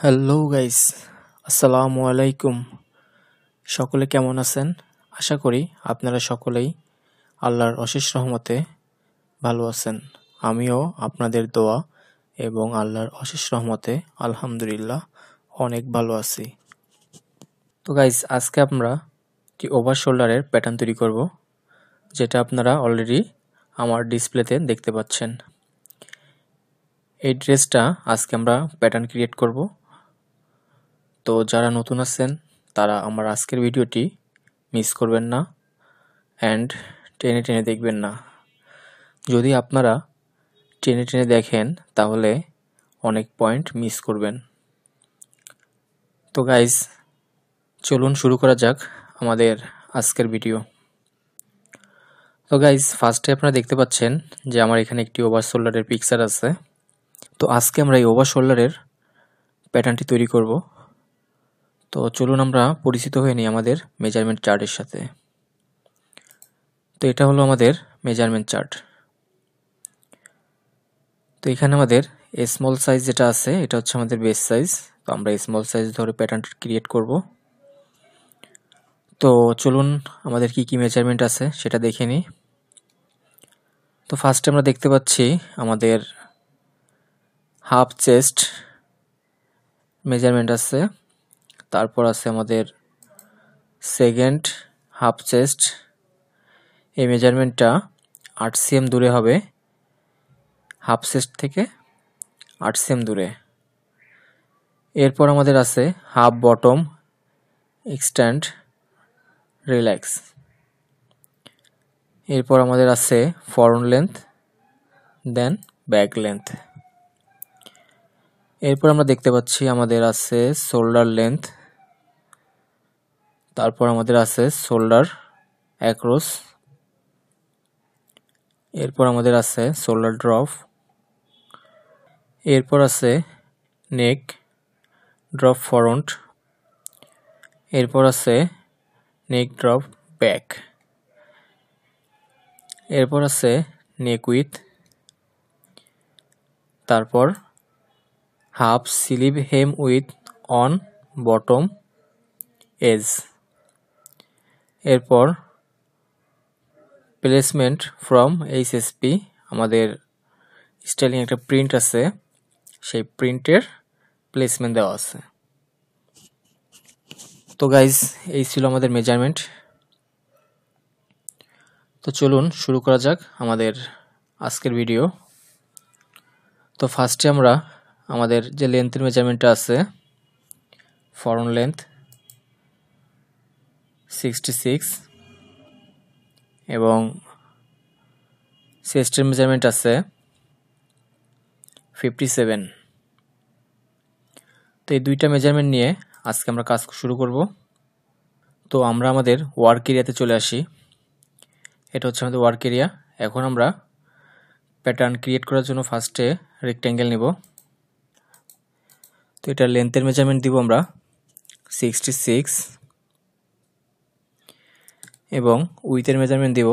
Hello guys, আসসালামু আলাইকুম। সকলে কেমন আছেন? আশা করি আপনারা সকলেই আল্লাহর অশেষ রহমতে ভালো আছেন। আমিও আপনাদের দোয়া এবং আল্লাহর অশেষ রহমতে আলহামদুলিল্লাহ অনেক ভালো আছি। তো গাইস, আজকে আমরা একটি ওভার শোল্ডারের প্যাটার্ন তৈরি করব, যেটা আপনারা অলরেডি আমার ডিসপ্লেতে দেখতে পাচ্ছেন। এই ড্রেসটা আজকে আমরা প্যাটার্ন ক্রিয়েট করব। তো যারা নতুন আছেন তারা আমার আজকের ভিডিওটি মিস করবেন না অ্যান্ড টেনে টেনে দেখবেন না। যদি আপনারা টেনে টেনে দেখেন তাহলে অনেক পয়েন্ট মিস করবেন। তো গাইজ, চলুন শুরু করা যাক আমাদের আজকের ভিডিও। তো গাইজ, ফার্স্টে আপনারা দেখতে পাচ্ছেন যে আমার এখানে একটি ওভার শোল্ডারের পিকচার আছে। তো আজকে আমরা এই ওভার শোল্ডারের প্যাটার্নটি তৈরি করব। তো চলুন আমরা পরিচিত হয়ে নিই আমাদের মেজারমেন্ট চার্টের সাথে। তো এটা হলো আমাদের মেজারমেন্ট চার্ট। তো এখানে আমাদের স্মল সাইজ যেটা আছে এটা হচ্ছে আমাদের বেস সাইজ। তো আমরা স্মল সাইজ ধরে প্যাটার্নটা ক্রিয়েট করব। তো চলুন আমাদের কি কি মেজারমেন্ট আছে সেটা দেখে নিই। তো ফার্স্টে আমরা দেখতে পাচ্ছি আমাদের হাফ চেস্ট মেজারমেন্ট আছে, তারপর আছে আমাদের সেকেন্ড হাফ চেস্ট। এই মেজারমেন্টটা 8 cm দূরে হবে, হাফ চেস্ট থেকে 8 cm দূরে। এরপর আমাদের আছে হাফ বটম এক্সটেন্ড রিল্যাক্স। এরপর আমাদের আছে forward length, then back length. এরপর আমরা দেখতে পাচ্ছি আমাদের আছে শোল্ডার লেন্থ, তারপর আমাদের আছে শোল্ডার অ্যাক্রস, এরপর আমাদের আছে শোল্ডার ড্রপ, এরপর আছে নেক ড্রপ ফরন্ট, এরপর আছে নেক ড্রপ ব্যাক, এরপর আছে নেক উইথ, তারপর half sleeve hem width on bottom edge. এরপর প্লেসমেন্ট ফ্রম এইচএসপি, আমাদের স্টাইলিং একটা প্রিন্ট আছে, সেই প্রিন্টের প্লেসমেন্ট দেওয়া আছে। তো গাইজ, এই ছিল আমাদের মেজারমেন্ট। তো চলুন শুরু করা যাক আমাদের আজকের ভিডিও। তো ফার্স্টে আমরা আমাদের যে লেন্থের মেজারমেন্টটা আছে, ফরওয়ার্ড লেন্থ 66 এবং চেস্টের মেজারমেন্ট আছে 57। তো এই দুইটা মেজারমেন্ট নিয়ে আজকে আমরা কাজ শুরু করব। তো আমরা আমাদের ওয়ার্ক এরিয়াতে চলে আসি। এটা হচ্ছে আমাদের ওয়ার্ক এরিয়া। এখন আমরা প্যাটার্ন ক্রিয়েট করার জন্য ফার্স্টে রেক্ট্যাঙ্গেল নিব। তো এটা লেন্থের মেজারমেন্ট দিব আমরা 66 এবং উইথের মেজারমেন্ট দিব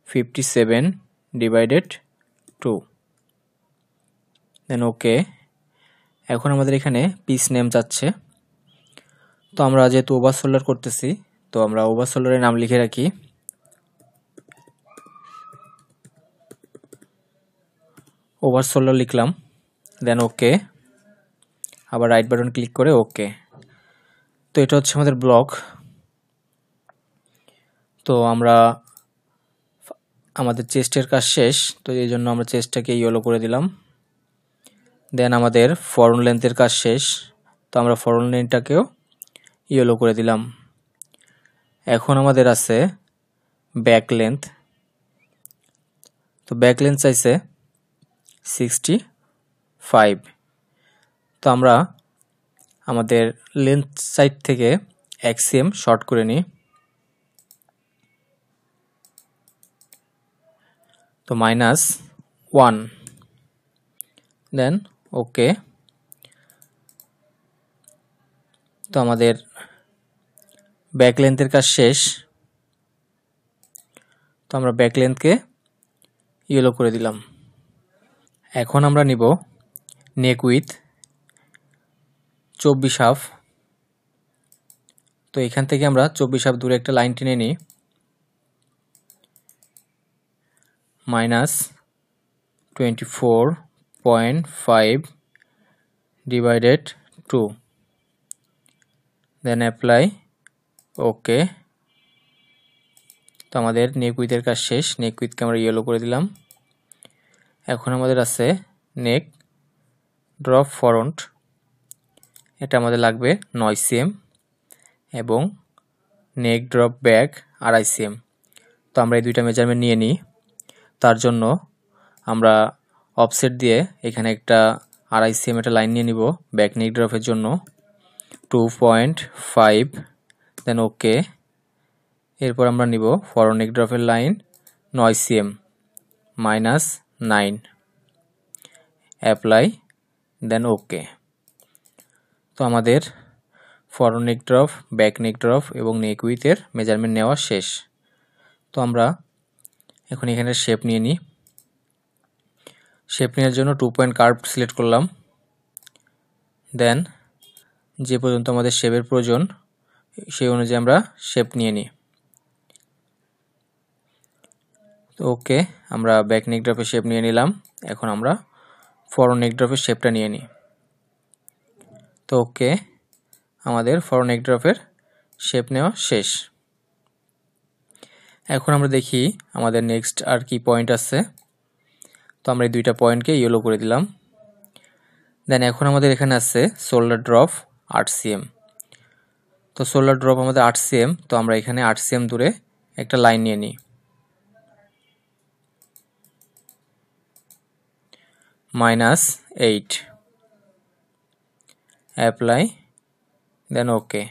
57/2, দেন ওকে। এখন আমাদের এখানে পিস নেম যাচ্ছে। তো আমরা যেহেতু ওভার শোল্ডার করতেছি, তো আমরা ওভার শোল্ডারের নাম লিখে রাখি। ওভার শোল্ডার লিখলাম, দেন ওকে, আবার রাইট বাটন ক্লিক করে ওকে। তো এটা হচ্ছে আমাদের ব্লক। তো আমরা আমাদের চেস্টের কাজ শেষ, তো এই জন্য আমরা চেস্টটাকে ইয়েলো করে দিলাম। দেন আমাদের ফরওয়ার্ড লেন্থের কাজ শেষ, তো আমরা ফরওয়ার্ড লেন্থটাকেও ইয়েলো করে দিলাম। এখন আমাদের আছে ব্যাক লেন্থ। তো ব্যাক লেন্থ চাইছে 65। তো আমরা আমাদের লেন্থ সাইড থেকে 1 cm শর্ট করে নিই। তো -1, দেন ওকে। তো আমাদের ব্যাক লেন্থের কাজ শেষ, তো আমরা ব্যাক লেন্থকে ইয়েলো করে দিলাম। এখন আমরা নিব নেক উইথ। 24 তো এখান থেকে আমরা 24 দূরে একটা লাইন টেনে নিই -24.5 divided 2 then apply ওকে। তো আমাদের নেক উইথের কাজ শেষ। নেক উইথকে আমরা ইয়েলো করে দিলাম। এখন আমাদের আছে নেক ড্রপ ফ্রন্ট, এটা আমাদের লাগবে 9 cm এবং নেক ড্রপ ব্যাক 2.5 cm। তো আমরা এই দুইটা মেজারমেন্ট নিয়ে নিই। তার জন্য আমরা অফসেট দিয়ে এখানে একটা 2.5 cm একটা লাইন নিয়ে নিব ব্যাক নেক ড্রপের জন্য 2.5 দেন ওকে। এরপর আমরা নিব ফরওয়ার্ড নেক ড্রপের লাইন 9 cm -9 অ্যাপ্লাই দেন ওকে। তো আমাদের ফরওয়ার্ড নেক ড্রপ, ব্যাক নেক ড্রপ এবং নেক উইথের মেজারমেন্ট নেওয়া শেষ। তো আমরা এখন এখানে শেপ নিয়ে নিই। শেপ নেওয়ার জন্য 2 পয়েন্ট কার্ভ সিলেক্ট করলাম। দেন যে পর্যন্ত আমাদের শেপের প্রয়োজন সেই অনুযায়ী আমরা শেপ নিয়ে নিই। তো ওকে, আমরা ব্যাক নেক ড্রপের শেপ নিয়ে নিলাম। এখন আমরা ফরওয়ার্ড নেক ড্রপের শেপটা নিয়ে নিই। তো ওকে, আমাদের ফরওয়ার্ড নেক ড্রপের শেপ নেওয়া শেষ। এখন আমরা দেখি আমাদের নেক্সট আর কি পয়েন্ট আছে। তো আমরা এই দুইটা পয়েন্টকে ইয়েলো করে দিলাম। দেন এখন আমাদের এখানে আছে শোল্ডার ড্রপ 8 cm। তো শোল্ডার ড্রপ আমাদের 8 cm। তো আমরা এখানে 8 cm দূরে একটা লাইন নিয়ে নিই -8 অ্যাপ্লাই দেন ওকে।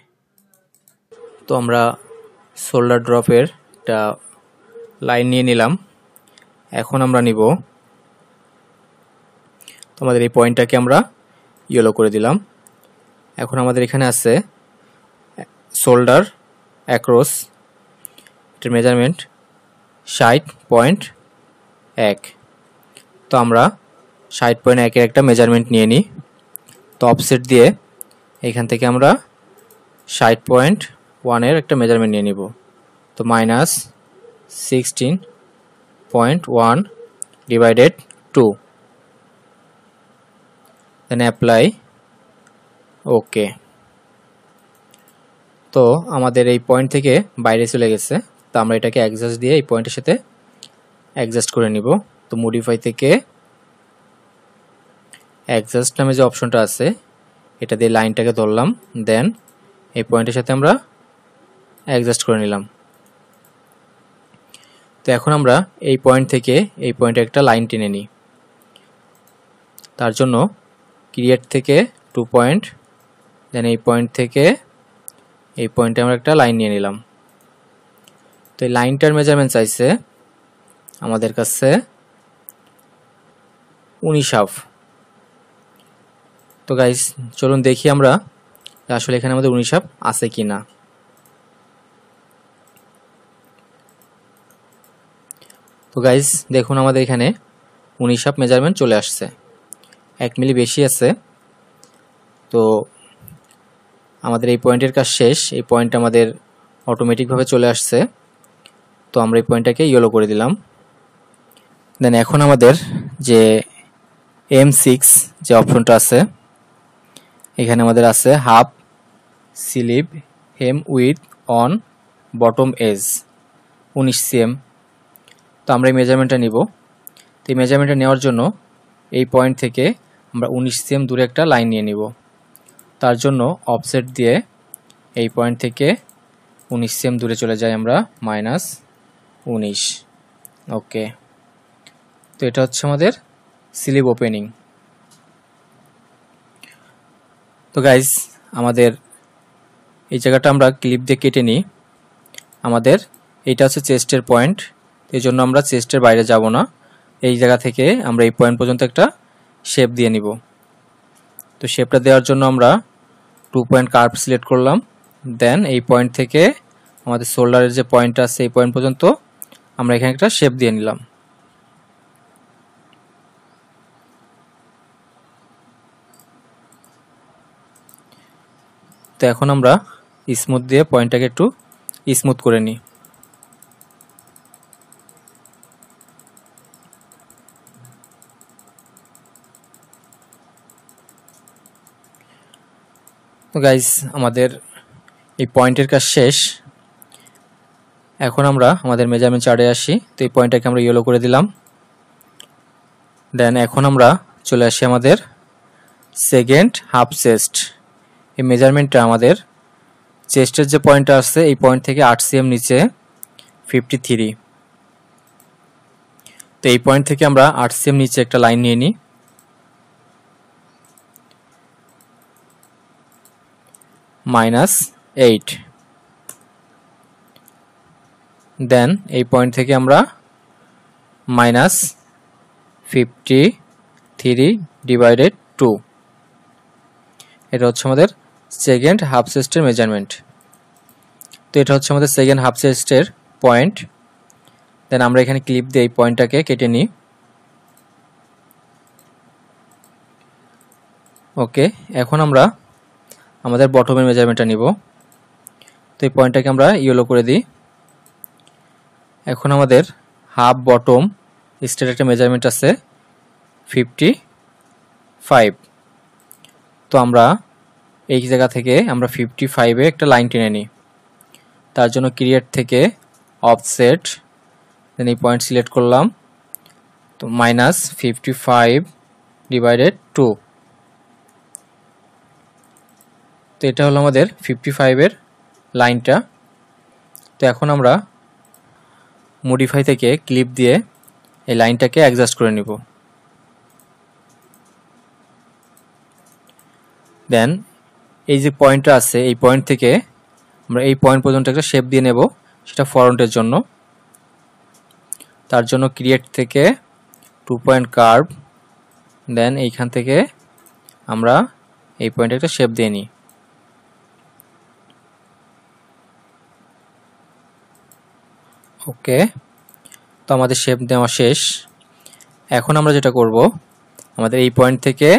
তো আমরা শোল্ডার ড্রপের একটা লাইন নিয়ে নিলাম। এখন আমরা নিব, আমাদের এই পয়েন্টটাকে আমরা ইয়েলো করে দিলাম। এখন আমাদের এখানে আছে শোল্ডার অ্যাক্রস, এটার মেজারমেন্ট 60.1। তো আমরা 60.1 এর একটা মেজারমেন্ট নিয়ে নিই। তো অফসেট দিয়ে এখান থেকে আমরা 60.1 এর একটা মেজারমেন্ট নিয়ে নিব। তো -16.1 ডিভাইডেড 2 দেন অ্যাপ্লাই ওকে। তো আমাদের এই পয়েন্ট থেকে বাইরে চলে গেছে। তো আমরা এটাকে অ্যাডজাস্ট দিয়ে এই পয়েন্টের সাথে অ্যাডজাস্ট করে নিব। তো মডিফাই থেকে অ্যাডজাস্ট নামে যে অপশনটা আছে এটা দিয়ে লাইনটাকে ধরলাম, দেন এই পয়েন্টের সাথে আমরা অ্যাডজাস্ট করে নিলাম। তো এখন আমরা এই পয়েন্ট থেকে এই পয়েন্টে একটা লাইন টেনে নিই। তার জন্য ক্রিয়েট থেকে 2 পয়েন্ট, দেন এই পয়েন্ট থেকে এই পয়েন্টে আমরা একটা লাইন নিয়ে নিলাম। তো এই লাইনটার মেজারমেন্ট চাইছে আমাদের কাছে 19 তো গাইস চলুন দেখি আমরা আসলে এখানে আমাদের 19 আছে কি না। তো গাইস দেখুন আমাদের এখানে 19 মেজারমেন্ট চলে আসছে, 1 মিলি বেশি আছে। তো আমাদের এই পয়েন্টের কাজ শেষ। এই পয়েন্ট আমাদের অটোমেটিকভাবে চলে আসছে। তো আমরা এই পয়েন্টটাকে ইয়েলো করে দিলাম। দেন এখন আমাদের যে M6 যে অপশনটা আছে এখানে আমাদের আছে half sleeve hem width on bottom edge 19 cm। তো আমরা এই মেজারমেন্টটা নিব। তো এই মেজারমেন্টটা নেওয়ার জন্য এই পয়েন্ট থেকে আমরা 19 cm দূরে একটা লাইন নিয়ে নিব। তার জন্য অফসেট দিয়ে এই পয়েন্ট থেকে 19 cm দূরে চলে যাই আমরা -19 ওকে। তো এটা হচ্ছে আমাদের স্লিভ ওপেনিং। তো গাইজ আমাদের এই জায়গাটা আমরা ক্লিপ দিয়ে কেটে নিই। আমাদের এইটা হচ্ছে চেস্টের পয়েন্ট, এই জন্য আমরা চেস্টের বাইরে যাব না। এই জায়গা থেকে আমরা এই পয়েন্ট পর্যন্ত একটা শেপ দিয়ে নিব। তো শেপটা দেওয়ার জন্য আমরা 2 পয়েন্ট কার্ভ সিলেক্ট করলাম। দেন এই পয়েন্ট থেকে আমাদের শোল্ডারের যে পয়েন্টটা আছে এই পয়েন্ট পর্যন্ত আমরা এখানে একটা শেপ দিয়ে নিলাম। তো এখন আমরা স্মুথ দিয়ে পয়েন্টটাকে একটু স্মুথ করে নিই। তো গাইস, আমাদের এই পয়েন্টের কাজ শেষ। এখন আমরা আমাদের মেজারমেন্ট চার্টে আসি। তো এই পয়েন্টটাকে আমরা ইয়েলো করে দিলাম। দেন এখন আমরা চলে আসি আমাদের সেকেন্ড হাফ চেস্ট। এই মেজারমেন্টটা আমাদের চেস্টের যে পয়েন্টটা আছে এই পয়েন্ট থেকে 8 cm নিচে 53। তো এই পয়েন্ট থেকে আমরা 8 cm নিচে একটা লাইন নিয়ে নিই। -8। দেন এই পয়েন্ট থেকে আমরা -53/2। এটা হচ্ছে আমাদের সেকেন্ড হাফ চেস্টের মেজারমেন্ট। তো এটা হচ্ছে আমাদের সেকেন্ড হাফ চেস্টের পয়েন্ট। দেন আমরা এখানে ক্লিপ দিয়ে এই পয়েন্টটাকে কেটে নিই। ওকে, এখন আমরা আমাদের বটমের মেজারমেন্টটা নিব। তো এই পয়েন্টটাকে আমরা ইয়েলো করে দিই। এখন আমাদের হাফ বটম স্ট্রেট একটা মেজারমেন্ট আছে 55। তো আমরা এই জায়গা থেকে আমরা 55-এ একটা লাইন টেনে নিই। তার জন্য ক্রিয়েট থেকে অফসেট, দেন এই পয়েন্ট সিলেক্ট করলাম। তো -55/2। তো এটা হলো আমাদের 55-এর লাইনটা। তো এখন আমরা মডিফাই থেকে ক্লিপ দিয়ে এই লাইনটাকে অ্যাডজাস্ট করে নিব। দেন এই যে পয়েন্টটা আছে এই পয়েন্ট থেকে আমরা এই পয়েন্ট পর্যন্ত একটা শেপ দিয়ে নেব, সেটা ফ্রন্টের জন্য। তার জন্য ক্রিয়েট থেকে 2 পয়েন্ট কার্ভ, দেন এইখান থেকে আমরা এই পয়েন্টে একটা শেপ দিয়ে নিই। ওকে, তো আমাদের শেপ দেওয়া শেষ। এখন আমরা যেটা করব, আমাদের এই পয়েন্ট থেকে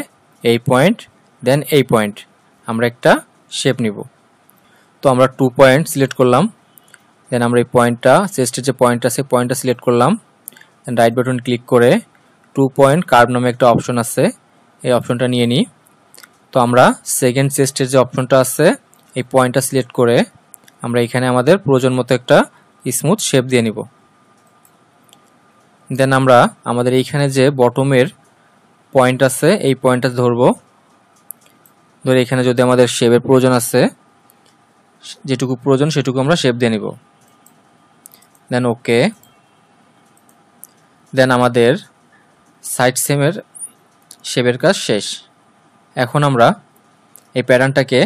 এই পয়েন্ট, দেন এই পয়েন্ট আমরা একটা শেপ নিব। তো আমরা 2 পয়েন্ট সিলেক্ট করলাম। দেন আমরা এই পয়েন্টটা, চেস্টের যে পয়েন্ট আছে পয়েন্টটা সিলেক্ট করলাম। দেন রাইট বাটন ক্লিক করে 2 পয়েন্ট কার্ভ নামে একটা অপশন আছে, এই অপশনটা নিয়ে নিই। তো আমরা সেকেন্ড চেস্টের যে অপশনটা আছে এই পয়েন্টটা সিলেক্ট করে আমরা এখানে আমাদের প্রয়োজন মতো একটা স্মুথ শেপ দিয়ে নিব। দেন আমরা আমাদের এইখানে যে বটমের পয়েন্ট আছে এই পয়েন্টটা ধরবো। ধরে এখানে যদি আমাদের শেপের প্রয়োজন আছে, যেটুকু প্রয়োজন সেটুকু আমরা শেপ দিয়ে নিব। দেন ওকে। দেন আমাদের সাইড সেমের শেপের কাজ শেষ। এখন আমরা এই প্যাটার্নটাকে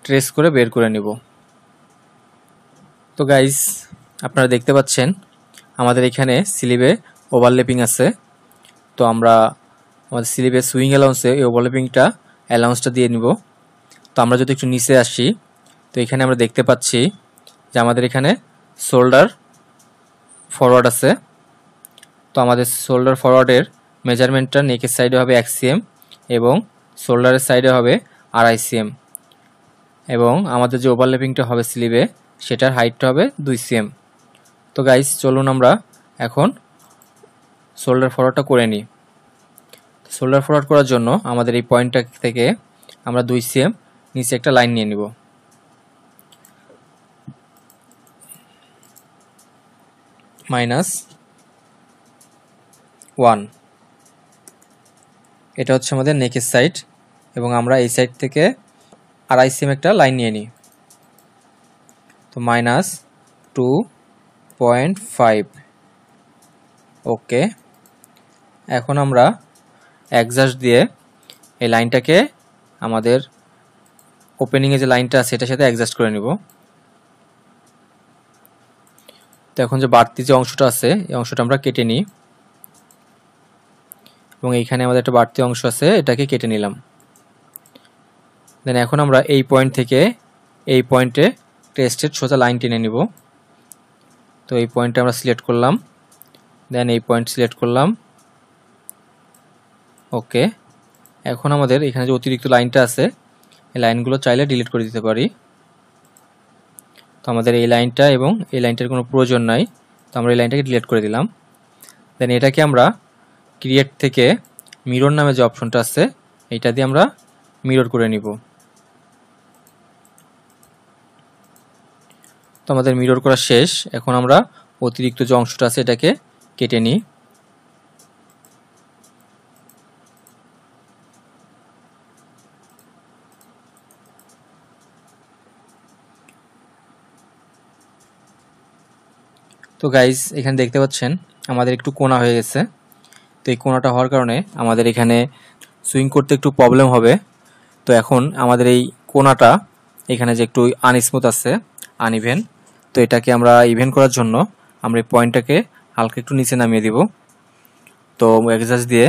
ট্রেস করে বের করে নিব। তো গাইস, আপনারা দেখতে পাচ্ছেন আমাদের এখানে স্লিভে ওভারল্যাপিং আছে। তো আমরা আমাদের স্লিভে সুইং অ্যালাউন্সে এই ওভারল্যাপিংটা অ্যালাউন্সটা দিয়ে নিব। তো আমরা যদি একটু নিচে আসি, তো এখানে আমরা দেখতে পাচ্ছি যে আমাদের এখানে শোল্ডার ফরওয়ার্ড আছে। তো আমাদের শোল্ডার ফরওয়ার্ডের মেজারমেন্টটা নেকের সাইডে হবে 1 cm এবং শোল্ডারের সাইডে হবে 2.5 cm, এবং আমাদের যে ওভারল্যাপিংটা হবে স্লিভে সেটার হাইটটা হবে 2 cm। তো গাইস, চলুন আমরা এখন শোল্ডার ফরওয়ার্ডটা করে নিই। শোল্ডার ফরওয়ার্ড করার জন্য আমাদের এই পয়েন্টটা থেকে আমরা 2 cm নিচে একটা লাইন নিয়ে নিব। -1। এটা হচ্ছে আমাদের নেকের সাইড, এবং আমরা এই সাইড থেকে 2.5 cm একটা লাইন নিয়ে নিই। তো -2.5। ওকে, এখন আমরা অ্যাডজাস্ট দিয়ে এই লাইনটাকে আমাদের ওপেনিংয়ে যে লাইনটা আছে এটার সাথে অ্যাডজাস্ট করে নিব। তো এখন যে বাড়তি যে অংশটা আছে এই অংশটা আমরা কেটে নিই, এবং এইখানে আমাদের একটা বাড়তি অংশ আছে, এটাকে কেটে নিলাম। দেন এখন আমরা এই পয়েন্ট থেকে এই পয়েন্টে টেস্টেড সোজা লাইন টেনে নিব। তো এই পয়েন্টটা আমরা সিলেক্ট করলাম, দেন এই পয়েন্ট সিলেক্ট করলাম। ওকে, এখন আমাদের এখানে যে অতিরিক্ত লাইনটা আছে এই লাইনগুলো চাইলে ডিলিট করে দিতে পারি। তো আমাদের এই লাইনটা এবং এই লাইনটার কোনো প্রয়োজন নাই, তো আমরা এই লাইনটাকে ডিলিট করে দিলাম। দেন এটাকে আমরা ক্রিয়েট থেকে মিরর নামে যে অপশনটা আছে এইটা দিয়ে আমরা মিরর করে নিব। তো আমাদের মিরর করা শেষ। এখন আমরা অতিরিক্ত যে অংশটা আছে এটাকে কেটে নিই। তো গাইজ এখানে দেখতে পাচ্ছেন আমাদের একটু কোণা হয়ে গেছে। তো এই কোণাটা হওয়ার কারণে আমাদের এখানে সুইং করতে একটু প্রবলেম হবে। তো এখন আমাদের এই কোণাটা এখানে যে একটু আনস্মুথ আছে, আনইভেন, তো এটাকে আমরা ইভেন করার জন্য আমরা এই পয়েন্টটাকে হালকা একটু নিচে নামিয়ে দিব। তো এক্সাস্ট দিয়ে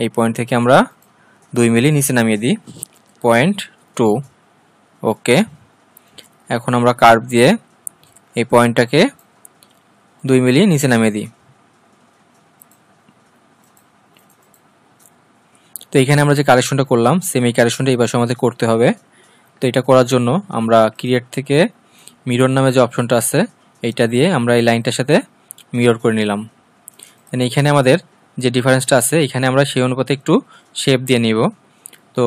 এই পয়েন্ট থেকে আমরা 2 মিলি নিচে নামিয়ে দিই, 0.2। ওকে, এখন আমরা কার্ভ দিয়ে এই পয়েন্টটাকে 2 মিলি নিচে নামিয়ে দিই। তো এখানে আমরা যে কারেকশনটা করলাম সেম এই কারেকশনটা এই পাশে আমাদের করতে হবে। তো এটা করার জন্য আমরা ক্রিয়েট থেকে মিরর নামে যে অপশনটা আছে এইটা দিয়ে আমরা এই লাইনটার সাথে মিরর করে নিলাম। এইখানে আমাদের যে ডিফারেন্সটা আছে এখানে আমরা সেই অনুপাতে একটু শেপ দিয়ে নিব। তো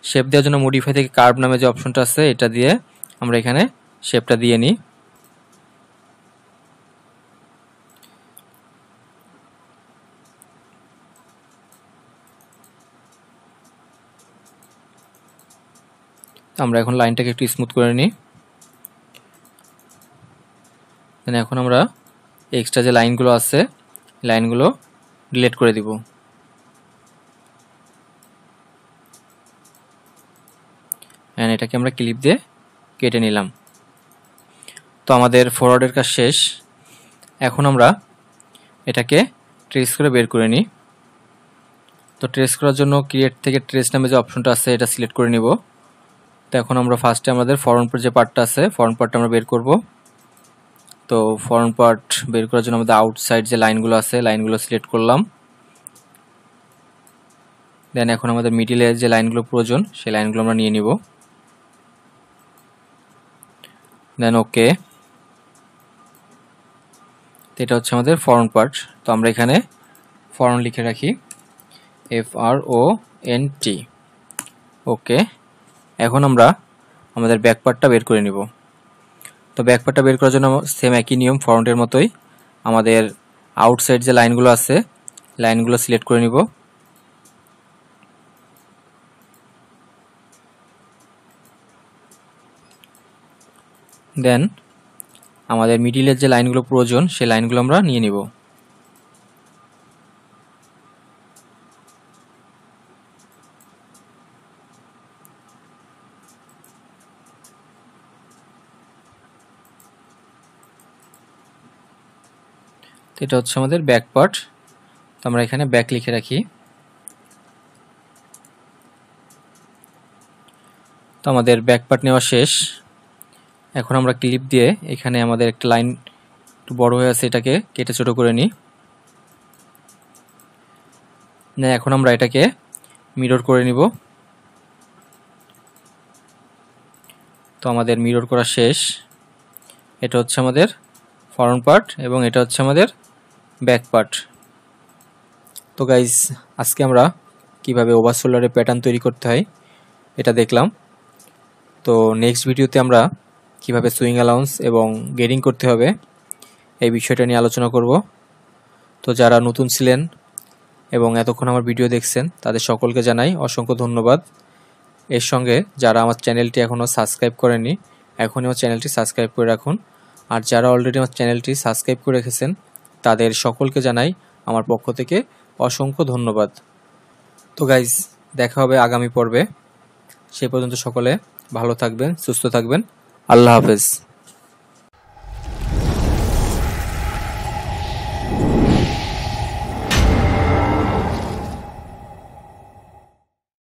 শেপ দেওয়ার জন্য মডিফাই থেকে কার্ভ নামে যে অপশনটা আছে এটা দিয়ে আমরা এখানে শেপটা দিয়ে নিই। আমরা এখন লাইনটাকে একটু স্মুথ করে নিই। এখন আমরা এক্সট্রা যে লাইনগুলো আছে লাইনগুলো ডিলিট করে দিব। এটাকে আমরা ক্লিপ দিয়ে কেটে নিলাম। তো আমাদের ফরওয়ার্ডের কাজ শেষ। এখন আমরা এটাকে ট্রেস করে বের করে নিই। তো ট্রেস করার জন্য ক্রিয়েট থেকে ট্রেস নামে যে অপশনটা আছে এটা সিলেক্ট করে নিব। তো এখন আমরা ফার্স্টে আমাদের ফরওয়ার্ড যে পার্টটা আছে ফরওয়ার্ড পার্টটা আমরা বের করব। তো ফরওয়ার্ড পার্ট বের করার জন্য আমাদের আউটসাইড যে লাইনগুলো আছে লাইনগুলো সিলেক্ট করলাম। দেন এখন আমাদের মিডিলে যে লাইনগুলো প্রয়োজন সেই লাইনগুলো আমরা নিয়ে নিব। দেন ওকে, এটা হচ্ছে আমাদের ফরওয়ার্ড পার্ট। তো আমরা এখানে ফরওয়ার্ড লিখে রাখি, FRONT। ওকে, এখন আমরা আমাদের ব্যাক পার্টটা বের করে নিব। তো ব্যাক পার্টটা বের করার জন্য সেম একই নিয়ম ফরওয়ার্ডের মতোই আমাদের আউটসাইড যে লাইনগুলো আছে লাইনগুলো সিলেক্ট করে নিব। দেন আমাদের মিডিলের যে লাইনগুলো প্রয়োজন সেই লাইনগুলো আমরা নিয়ে নিব। এটা হচ্ছে আমাদের ব্যাক পার্ট। তো আমরা এখানে ব্যাক লিখে রাখি। তো আমাদের ব্যাক পার্ট নেওয়া শেষ। এখন আমরা ক্লিপ দিয়ে এখানে আমাদের একটা লাইন একটু বড় হয়ে আছে এটাকে কেটে ছোট করে নিই। এখন আমরা এটাকে মিরর করে নিব। তো আমাদের মিরর করা শেষ। এটা হচ্ছে আমাদের ফরওয়ার্ড পার্ট এবং এটা হচ্ছে আমাদের ব্যাক পার্ট। তো গাইজ আজকে আমরা কিভাবে ওভার শোল্ডারে প্যাটার্ন তৈরি করতে হয় এটা দেখলাম। তো নেক্সট ভিডিওতে আমরা কিভাবে সুইং অ্যালাউন্স এবং গেডিং করতে হবে এই বিষয়টা নিয়ে আলোচনা করব। তো যারা নতুন ছিলেন এবং এতক্ষণ আমার ভিডিও দেখছেন তাদের সকলকে জানাই অসংখ্য ধন্যবাদ। এর সঙ্গে যারা আমার চ্যানেলটি এখনও সাবস্ক্রাইব করেননি এখনই আমার চ্যানেলটি সাবস্ক্রাইব করে রাখুন। আর যারা অলরেডি আমার চ্যানেলটি সাবস্ক্রাইব করে রেখেছেন তাদের সকলকে জানাই আমার পক্ষ থেকে অসংখ্য ধন্যবাদ। তো গাইজ দেখা হবে আগামী পর্বে। সেই পর্যন্ত সকলে ভালো থাকবেন, সুস্থ থাকবেন। আল্লাহ হাফেজ।